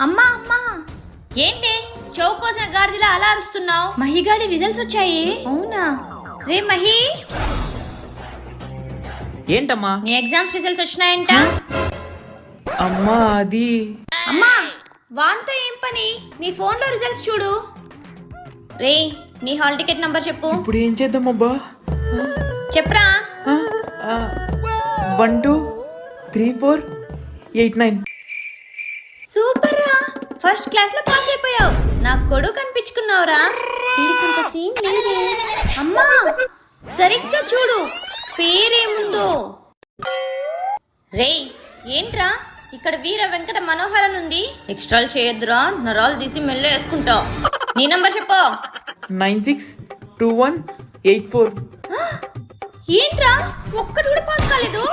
అమ్మా అమ్మా, ఏంటి చౌకోసిన గాడిదిలా అలా అరుస్తున్నావు? మహిగాడి రిజల్ట్స్ వచ్చాయి. అవునా? రే మహి, ఏంటమ్మా? నీ ఎగ్జామ్స్ రిజల్ట్స్ వచ్చినాయంట. అమ్మా అది అమ్మా, వాంతో ఏం పని? నీ ఫోన్ లో రిజల్ట్స్ చూడు. రే, నీ హాల్ టికెట్ నంబర్ చెప్పు. ఇప్పుడు ఏం చేద్దామబ్బా? చెప్పరా. 1 2 3 4 8 9. సూపర్ రా, ఫస్ట్ క్లాస్ లో పాస్ అయిపోయావు. నా కొడుకు కనిపించుకున్నావురా. వీడికంత సీన్ లేదే. అమ్మా, సరిగ్గా చూడు, పేరేముందో. రేయ్, ఏంట్రా ఇక్కడ వీర వెంకట మనోహరన్ ఉంది. ఎక్స్ట్రాల్ చేయొద్దురా, నరాలు తీసి మెల్ల వేసుకుంటావు. నీ నంబర్ చెప్పు. 962184. ఏంట్రా ఒక్కటి కూడా పాస్ కాలేదు?